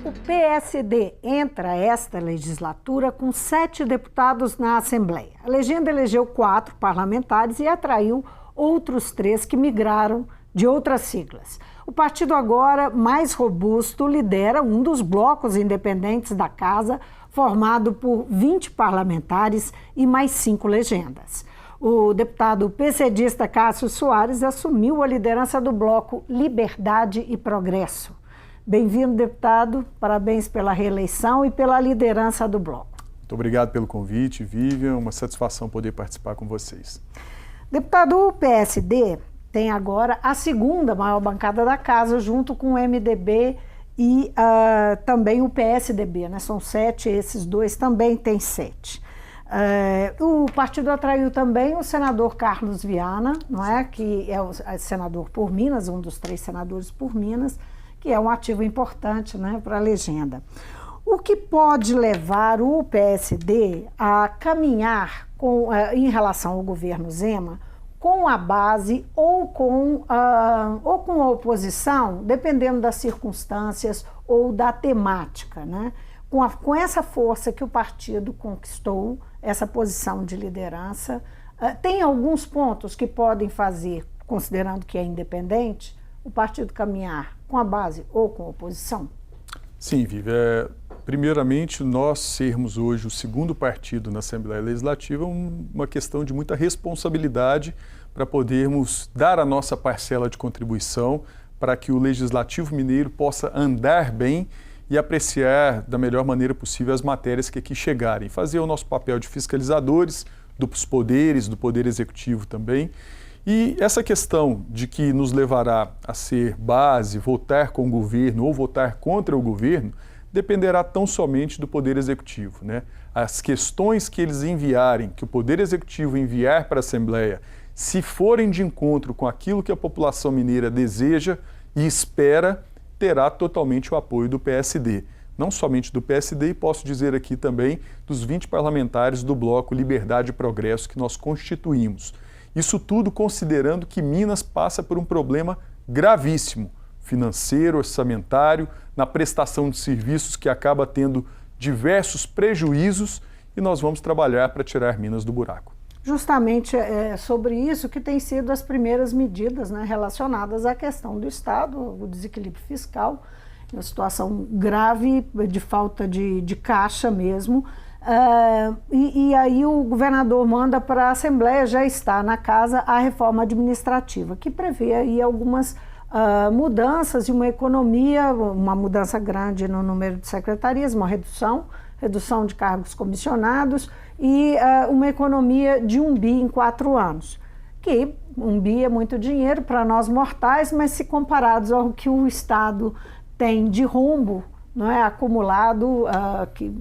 O PSD entra esta legislatura com 7 deputados na Assembleia. A legenda elegeu 4 parlamentares e atraiu outros 3 que migraram de outras siglas. O partido agora mais robusto lidera um dos blocos independentes da casa, formado por 20 parlamentares e mais 5 legendas. O deputado PCdista Cássio Soares assumiu a liderança do bloco Liberdade e Progresso. Bem-vindo, deputado. Parabéns pela reeleição e pela liderança do bloco. Muito obrigado pelo convite, Vivian. Uma satisfação poder participar com vocês. Deputado, o PSD tem agora a segunda maior bancada da casa, junto com o MDB e também o PSDB, né? São 7, esses dois também têm 7. O partido atraiu também o senador Carlos Viana, não é? Que é o senador por Minas, um dos 3 senadores por Minas, que é um ativo importante, né, para a legenda. O que pode levar o PSD a caminhar em relação ao governo Zema com a base ou com a oposição, dependendo das circunstâncias ou da temática, né? Com essa força que o partido conquistou, essa posição de liderança, tem alguns pontos que podem fazer, considerando que é independente, o partido caminhar com a base ou com a oposição? Sim, Vivi. Primeiramente, nós sermos hoje o segundo partido na Assembleia Legislativa é uma questão de muita responsabilidade para podermos dar a nossa parcela de contribuição para que o Legislativo Mineiro possa andar bem e apreciar da melhor maneira possível as matérias que aqui chegarem. Fazer o nosso papel de fiscalizadores dos poderes, do Poder Executivo também. E essa questão de que nos levará a ser base, votar com o governo ou votar contra o governo, dependerá tão somente do Poder Executivo, né? As questões que eles enviarem, que o Poder Executivo enviar para a Assembleia, se forem de encontro com aquilo que a população mineira deseja e espera, terá totalmente o apoio do PSD. Não somente do PSD, e posso dizer aqui também dos 20 parlamentares do bloco Liberdade e Progresso que nós constituímos. Isso tudo considerando que Minas passa por um problema gravíssimo, financeiro, orçamentário, na prestação de serviços que acaba tendo diversos prejuízos e nós vamos trabalhar para tirar Minas do buraco. Justamente é sobre isso que tem sido as primeiras medidas, né, relacionadas à questão do Estado, o desequilíbrio fiscal, uma situação grave de falta de caixa mesmo. E aí o governador manda para a Assembleia, já está na casa, a reforma administrativa, que prevê aí algumas mudanças e uma economia, uma mudança grande no número de secretarias, uma redução de cargos comissionados e uma economia de 1 bi em 4 anos. Que 1 bi é muito dinheiro para nós mortais, mas se comparados ao que o Estado tem de rombo, não é, acumulado, que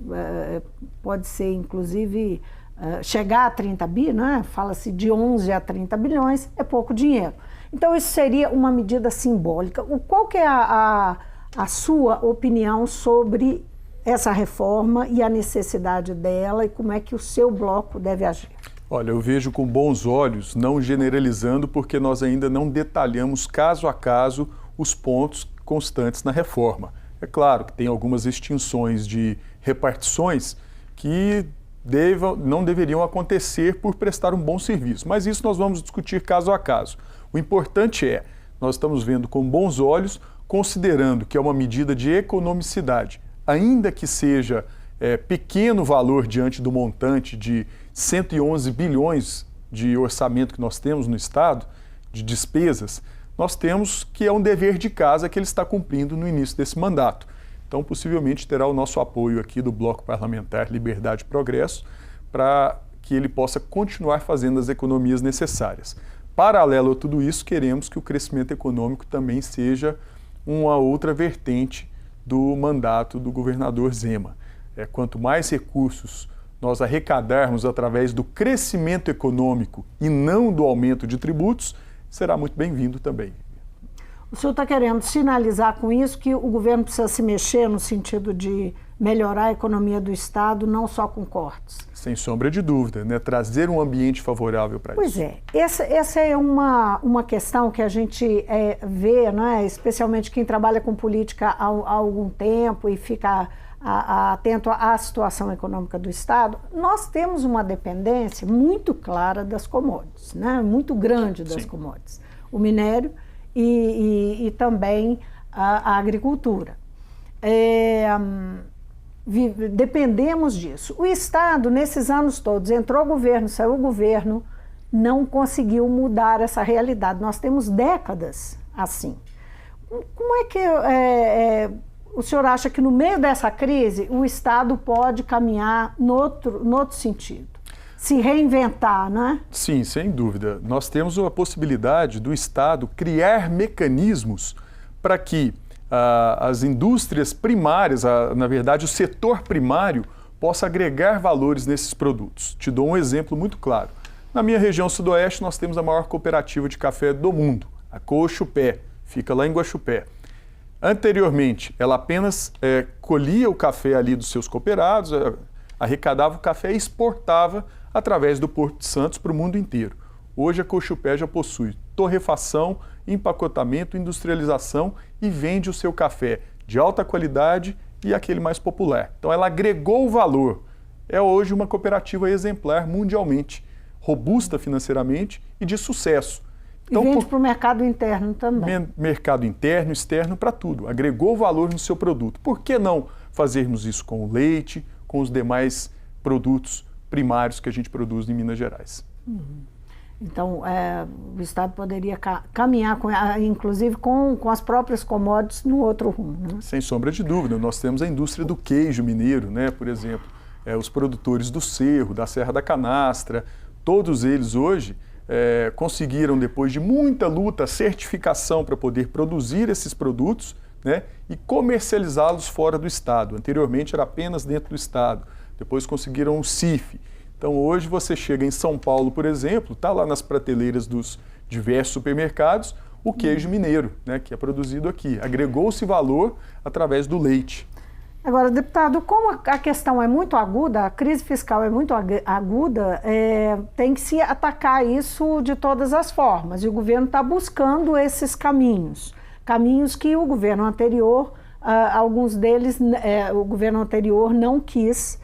pode ser, inclusive, chegar a 30 bi, né? Fala-se de 11 a 30 bilhões, é pouco dinheiro. Então, isso seria uma medida simbólica. Qual que é a sua opinião sobre essa reforma e a necessidade dela e como é que o seu bloco deve agir? Olha, eu vejo com bons olhos, não generalizando, porque nós ainda não detalhamos caso a caso os pontos constantes na reforma. É claro que tem algumas extinções de repartições que não deveriam acontecer por prestar um bom serviço, mas isso nós vamos discutir caso a caso. O importante é, nós estamos vendo com bons olhos, considerando que é uma medida de economicidade, ainda que seja pequeno valor diante do montante de 111 bilhões de orçamento que nós temos no Estado, de despesas, nós temos que é um dever de casa que ele está cumprindo no início desse mandato. Então, possivelmente terá o nosso apoio aqui do Bloco Parlamentar Liberdade e Progresso para que ele possa continuar fazendo as economias necessárias. Paralelo a tudo isso, queremos que o crescimento econômico também seja uma outra vertente do mandato do governador Zema. Quanto mais recursos nós arrecadarmos através do crescimento econômico e não do aumento de tributos, será muito bem-vindo também. O senhor está querendo sinalizar com isso que o governo precisa se mexer no sentido de melhorar a economia do Estado, não só com cortes? Sem sombra de dúvida, né? Trazer um ambiente favorável para isso. Pois é, essa é uma questão que a gente vê, né? Especialmente quem trabalha com política há algum tempo e fica atento à situação econômica do Estado. Nós temos uma dependência muito clara das commodities, né? Muito grande das commodities. O minério e também a agricultura. Dependemos disso. O Estado, nesses anos todos, entrou governo, saiu governo, não conseguiu mudar essa realidade. Nós temos décadas assim. Como é que o senhor acha que no meio dessa crise o Estado pode caminhar no outro sentido? Se reinventar, não é? Sim, sem dúvida. Nós temos a possibilidade do Estado criar mecanismos para que as indústrias primárias, na verdade o setor primário, possa agregar valores nesses produtos. Te dou um exemplo muito claro. Na minha região sudoeste nós temos a maior cooperativa de café do mundo, a Coxupé, fica lá em Guaxupé. Anteriormente, ela apenas colhia o café ali dos seus cooperados, arrecadava o café e exportava através do Porto de Santos para o mundo inteiro. Hoje a Coxupé já possui torrefação, empacotamento, industrialização e vende o seu café de alta qualidade e aquele mais popular. Então ela agregou valor. É hoje uma cooperativa exemplar mundialmente, robusta financeiramente e de sucesso. Então, e vende para o mercado interno também. Mercado interno, externo, para tudo. Agregou valor no seu produto. Por que não fazermos isso com o leite, com os demais produtos primários que a gente produz em Minas Gerais? Então, o Estado poderia caminhar, inclusive, com as próprias commodities no outro rumo, né? Sem sombra de dúvida. Nós temos a indústria do queijo mineiro, né? Por exemplo, os produtores do Cerro, da Serra da Canastra, todos eles hoje conseguiram, depois de muita luta, certificação para poder produzir esses produtos, né? E comercializá-los fora do Estado. Anteriormente era apenas dentro do Estado. Depois conseguiram o CIF. Então hoje você chega em São Paulo, por exemplo, está lá nas prateleiras dos diversos supermercados o queijo mineiro, né, que é produzido aqui. Agregou-se valor através do leite. Agora, deputado, como a questão é muito aguda, a crise fiscal é muito aguda, tem que se atacar isso de todas as formas. E o governo está buscando esses caminhos que o governo anterior, alguns deles, o governo anterior não quis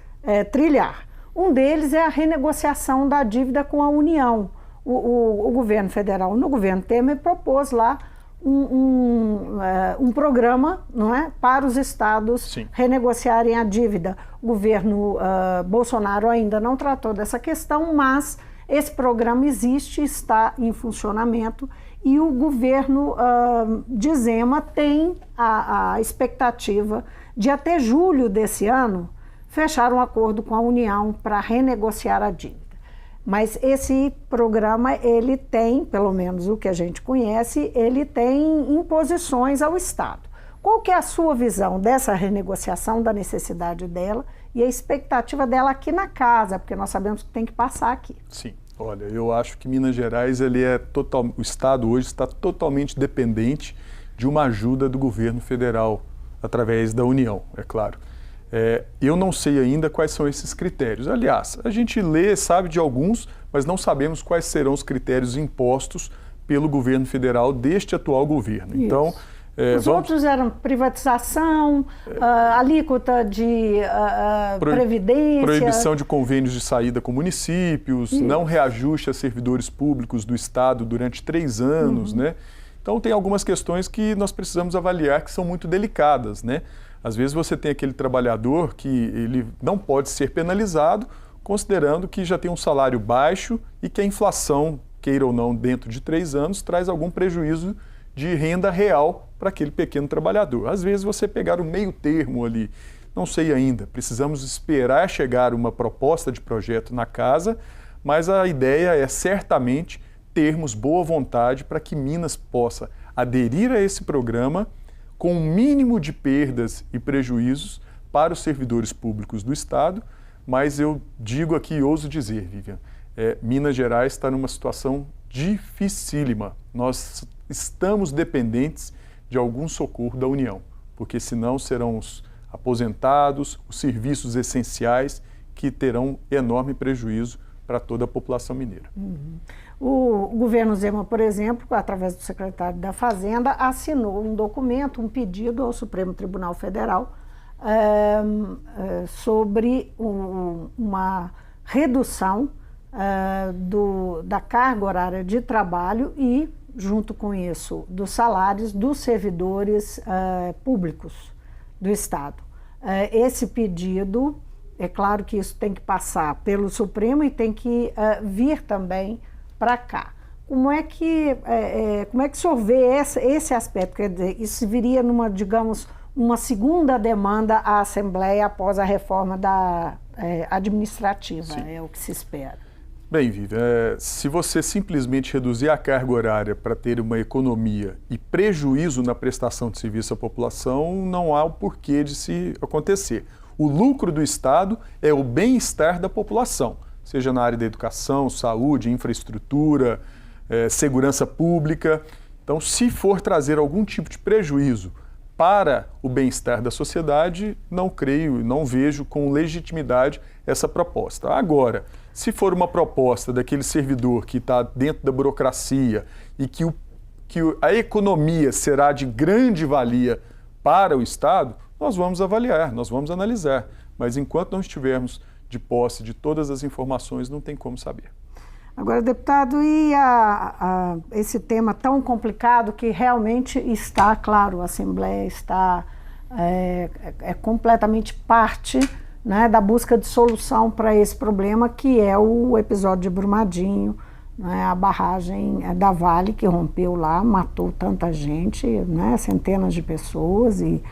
trilhar. Um deles é a renegociação da dívida com a União. O governo federal, no governo Temer, propôs lá um programa, não é, para os estados renegociarem a dívida. O governo Bolsonaro ainda não tratou dessa questão, mas esse programa existe, está em funcionamento e o governo de Zema tem a expectativa de até julho desse ano fechar um acordo com a União para renegociar a dívida. Mas esse programa, ele tem, pelo menos o que a gente conhece, ele tem imposições ao Estado. Qual que é a sua visão dessa renegociação, da necessidade dela e a expectativa dela aqui na casa? Porque nós sabemos que tem que passar aqui. Sim, olha, eu acho que Minas Gerais, o Estado hoje está totalmente dependente de uma ajuda do governo federal, através da União, é claro. Eu não sei ainda quais são esses critérios. Aliás, a gente lê, sabe de alguns, mas não sabemos quais serão os critérios impostos pelo governo federal deste atual governo. Isso. Então, os outros eram privatização, alíquota de previdência. Proibição de convênios de saída com municípios, não reajuste a servidores públicos do Estado durante 3 anos, né? Então, tem algumas questões que nós precisamos avaliar que são muito delicadas, né? Às vezes você tem aquele trabalhador que ele não pode ser penalizado, considerando que já tem um salário baixo e que a inflação, queira ou não, dentro de 3 anos, traz algum prejuízo de renda real para aquele pequeno trabalhador. Às vezes você pegar o meio termo ali, não sei ainda, precisamos esperar chegar uma proposta de projeto na casa, mas a ideia é certamente termos boa vontade para que Minas possa aderir a esse programa com um mínimo de perdas e prejuízos para os servidores públicos do Estado, mas eu digo aqui e ouso dizer, Vivian, Minas Gerais está numa situação dificílima. Nós estamos dependentes de algum socorro da União, porque senão serão aposentados, os serviços essenciais, que terão enorme prejuízo para toda a população mineira. O governo Zema, por exemplo, através do secretário da Fazenda, assinou um documento, um pedido ao Supremo Tribunal Federal sobre uma redução da carga horária de trabalho e, junto com isso, dos salários dos servidores públicos do Estado. Esse pedido, é claro que isso tem que passar pelo Supremo e tem que vir também para cá. Como é que o senhor vê esse aspecto? Quer dizer, isso viria numa, digamos, uma segunda demanda à Assembleia após a reforma administrativa, Sim. é o que se espera. Bem, Vivi, se você simplesmente reduzir a carga horária para ter uma economia e prejuízo na prestação de serviço à população, não há o porquê de se acontecer. O lucro do Estado é o bem-estar da população, seja na área da educação, saúde, infraestrutura, segurança pública. Então, se for trazer algum tipo de prejuízo para o bem-estar da sociedade, não creio, não vejo com legitimidade essa proposta. Agora, se for uma proposta daquele servidor que está dentro da burocracia e que a economia será de grande valia para o Estado, nós vamos avaliar, nós vamos analisar. Mas enquanto não estivermos de posse de todas as informações, não tem como saber. Agora, deputado, e esse tema tão complicado que realmente está, claro, a Assembleia está completamente parte, né, da busca de solução para esse problema, que é o episódio de Brumadinho, né, a barragem da Vale, que rompeu lá, matou tanta gente, né, centenas de pessoas e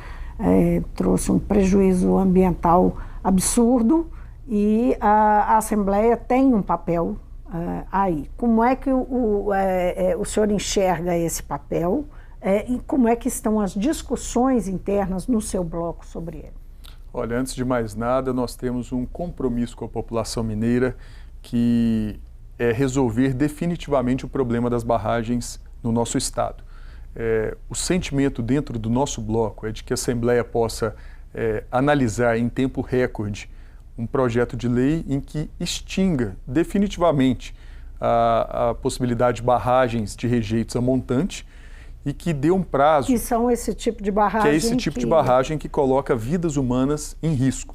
trouxe um prejuízo ambiental absurdo, e a Assembleia tem um papel aí. Como é que o senhor enxerga esse papel e como é que estão as discussões internas no seu bloco sobre ele? Olha, antes de mais nada, nós temos um compromisso com a população mineira, que é resolver definitivamente o problema das barragens no nosso estado. O sentimento dentro do nosso bloco é de que a Assembleia possa analisar em tempo recorde um projeto de lei em que extinga definitivamente a possibilidade de barragens de rejeitos a montante e que dê um prazo... Que são esse tipo de barragem... Que é esse tipo de barragem que coloca vidas humanas em risco.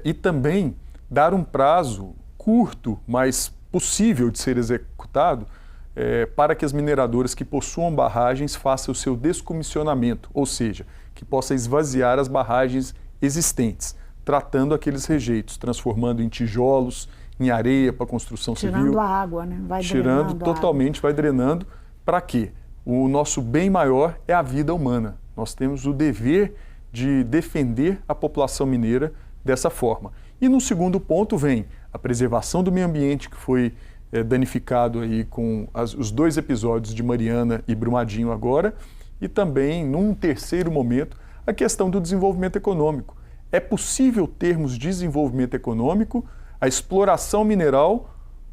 E também dar um prazo curto, mas possível de ser executado, para que as mineradoras que possuam barragens façam o seu descomissionamento, ou seja, que possa esvaziar as barragens existentes, tratando aqueles rejeitos, transformando em tijolos, em areia para construção civil. Tirando a água, né? Vai tirando totalmente, vai drenando. Para quê? O nosso bem maior é a vida humana. Nós temos o dever de defender a população mineira dessa forma. E no segundo ponto vem a preservação do meio ambiente, que foi danificado aí com os dois episódios de Mariana e Brumadinho agora, e também, num terceiro momento, a questão do desenvolvimento econômico. É possível termos desenvolvimento econômico, a exploração mineral,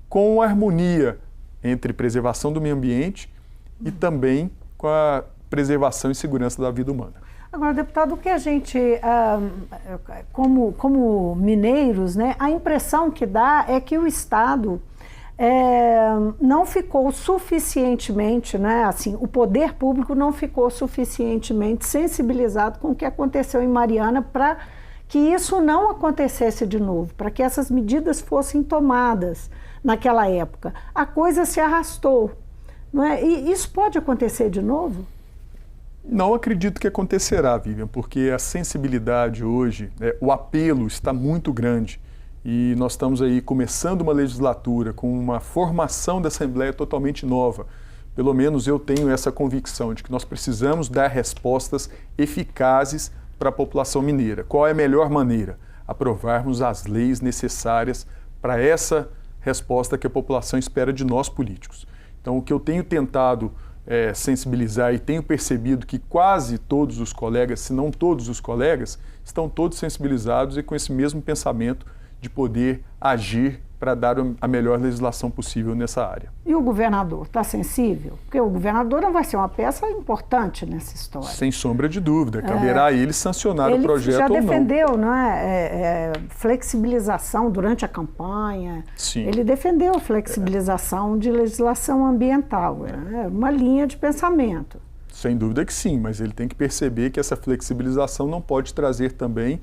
com harmonia entre preservação do meio ambiente e também com a preservação e segurança da vida humana. Agora, deputado, o que a gente, como mineiros, né, a impressão que dá é que o Estado não ficou suficientemente, né, assim, o poder público não ficou suficientemente sensibilizado com o que aconteceu em Mariana para que isso não acontecesse de novo, para que essas medidas fossem tomadas naquela época. A coisa se arrastou, não é? E isso pode acontecer de novo? Não acredito que acontecerá, Vivian, porque a sensibilidade hoje, o apelo está muito grande. E nós estamos aí começando uma legislatura com uma formação da Assembleia totalmente nova. Pelo menos eu tenho essa convicção de que nós precisamos dar respostas eficazes para a população mineira. Qual é a melhor maneira? Aprovarmos as leis necessárias para essa resposta que a população espera de nós políticos. Então, o que eu tenho tentado sensibilizar e tenho percebido que quase todos os colegas, se não todos os colegas, estão todos sensibilizados e com esse mesmo pensamento de poder agir para dar a melhor legislação possível nessa área. E o governador está sensível? Porque o governador vai ser uma peça importante nessa história. Sem sombra de dúvida, caberá a ele sancionar o projeto ou não. Ele já defendeu, flexibilização durante a campanha. Sim. Ele defendeu a flexibilização de legislação ambiental, uma linha de pensamento. Sem dúvida que sim, mas ele tem que perceber que essa flexibilização não pode trazer também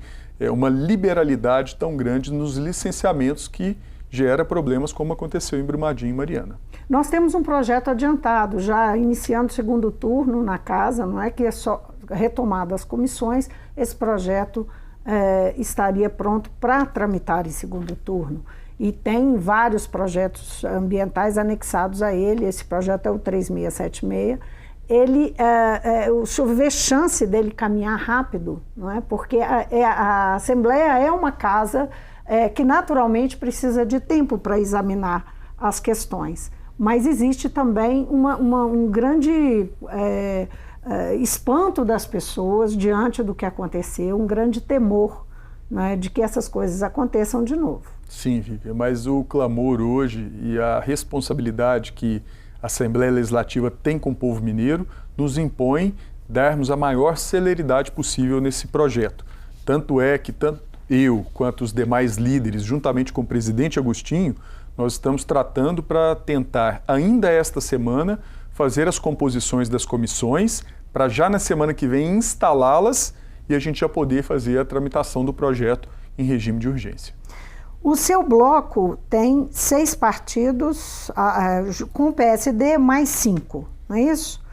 uma liberalidade tão grande nos licenciamentos que gera problemas como aconteceu em Brumadinho e Mariana. Nós temos um projeto adiantado, já iniciando o segundo turno na casa, não é que é só retomado as comissões, esse projeto estaria pronto para tramitar em segundo turno. E tem vários projetos ambientais anexados a ele, esse projeto é o 3676, deixa eu ver chance dele caminhar rápido, não é? Porque a Assembleia é uma casa que naturalmente precisa de tempo para examinar as questões. Mas existe também um grande espanto das pessoas diante do que aconteceu, um grande temor, né, de que essas coisas aconteçam de novo. Sim, Vivian, mas o clamor hoje e a responsabilidade que a Assembleia Legislativa tem com o povo mineiro nos impõe darmos a maior celeridade possível nesse projeto. Tanto é que tanto eu quanto os demais líderes, juntamente com o presidente Agostinho, nós estamos tratando para tentar, ainda esta semana, fazer as composições das comissões, para já na semana que vem instalá-las e a gente já poder fazer a tramitação do projeto em regime de urgência. O seu bloco tem 6 partidos, com o PSD mais 5, não é isso?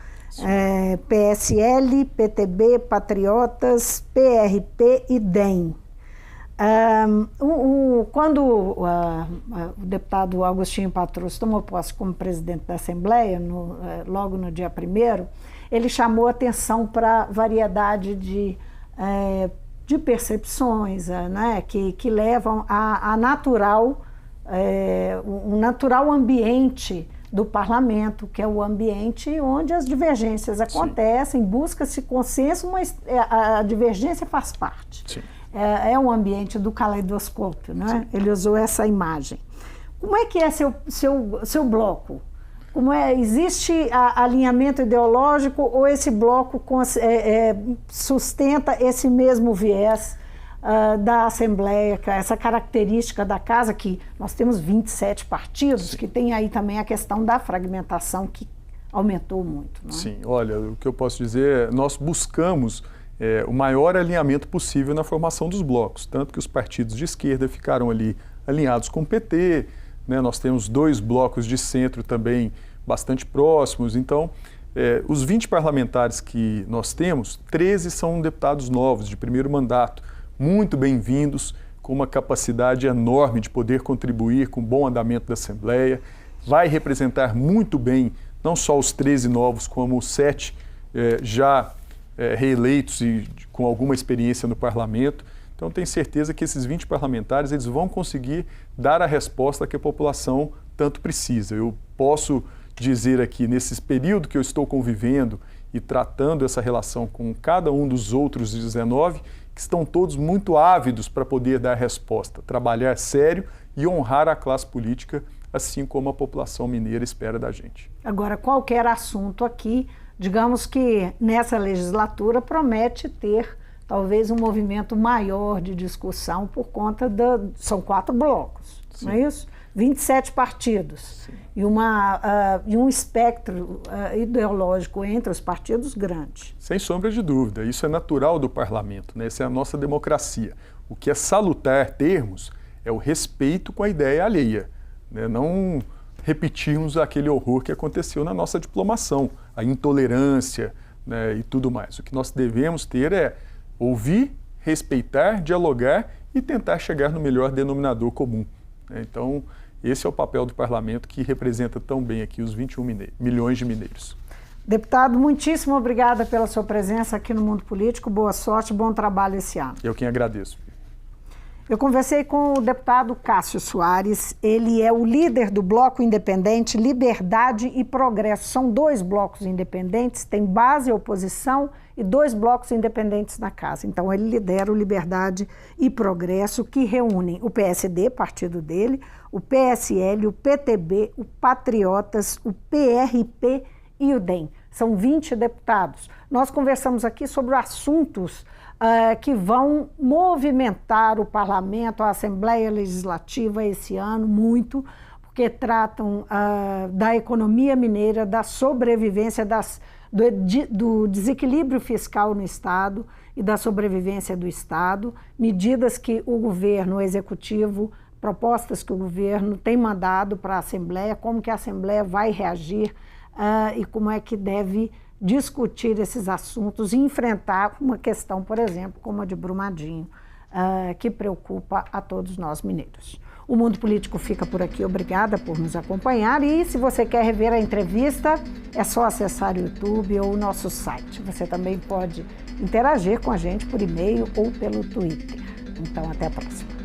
PSL, PTB, Patriotas, PRP e DEM. Quando o deputado Agostinho Patrus tomou posse como presidente da Assembleia, logo no dia 1º, ele chamou atenção para a variedade de percepções, né, que levam um natural ambiente do parlamento, que é o ambiente onde as divergências acontecem, busca-se consenso, mas a divergência faz parte. Sim. É um ambiente do caleidoscópio, né? Ele usou essa imagem. Como é que é seu bloco? Existe alinhamento ideológico ou esse bloco sustenta esse mesmo viés da Assembleia, essa característica da casa, que nós temos 27 partidos, que tem aí também a questão da fragmentação que aumentou muito, não é? Sim, olha, o que eu posso dizer é nós buscamos o maior alinhamento possível na formação dos blocos, tanto que os partidos de esquerda ficaram ali alinhados com o PT, né? Nós temos 2 blocos de centro também bastante próximos, então os 20 parlamentares que nós temos, 13 são deputados novos de primeiro mandato, muito bem-vindos, com uma capacidade enorme de poder contribuir com o bom andamento da Assembleia, vai representar muito bem não só os 13 novos, como os 7 já reeleitos e com alguma experiência no parlamento. Então, tenho certeza que esses 20 parlamentares eles vão conseguir dar a resposta que a população tanto precisa. Eu posso dizer aqui, nesse período que eu estou convivendo e tratando essa relação com cada um dos outros 19, que estão todos muito ávidos para poder dar resposta, trabalhar sério e honrar a classe política, assim como a população mineira espera da gente. Agora, qualquer assunto aqui, digamos que nessa legislatura promete ter talvez um movimento maior de discussão por conta são 4 blocos, sim, não é isso? 27 partidos, e um espectro ideológico entre os partidos grande. Sem sombra de dúvida, isso é natural do parlamento, né? Essa é a nossa democracia. O que é salutar termos é o respeito com a ideia alheia, né? Não repetirmos aquele horror que aconteceu na nossa diplomação, a intolerância, né, e tudo mais. O que nós devemos ter é ouvir, respeitar, dialogar e tentar chegar no melhor denominador comum, né? Então, esse é o papel do parlamento que representa tão bem aqui os 21 milhões de mineiros. Deputado, muitíssimo obrigada pela sua presença aqui no Mundo Político. Boa sorte, bom trabalho esse ano. Eu quem agradeço. Eu conversei com o deputado Cássio Soares, ele é o líder do Bloco Independente Liberdade e Progresso. São 2 blocos independentes, tem base e oposição e 2 blocos independentes na casa. Então ele lidera o Liberdade e Progresso, que reúnem o PSD, partido dele, o PSL, o PTB, o Patriotas, o PRP e o DEM. São 20 deputados. Nós conversamos aqui sobre assuntos que vão movimentar o parlamento, a Assembleia Legislativa esse ano muito, porque tratam da economia mineira, da sobrevivência, do desequilíbrio fiscal no Estado e da sobrevivência do Estado, medidas que o governo, o executivo, propostas que o governo tem mandado para a Assembleia, como que a Assembleia vai reagir e como é que deve discutir esses assuntos e enfrentar uma questão, por exemplo, como a de Brumadinho, que preocupa a todos nós mineiros. O Mundo Político fica por aqui. Obrigada por nos acompanhar e se você quer rever a entrevista, é só acessar o YouTube ou o nosso site. Você também pode interagir com a gente por e-mail ou pelo Twitter. Então, até a próxima.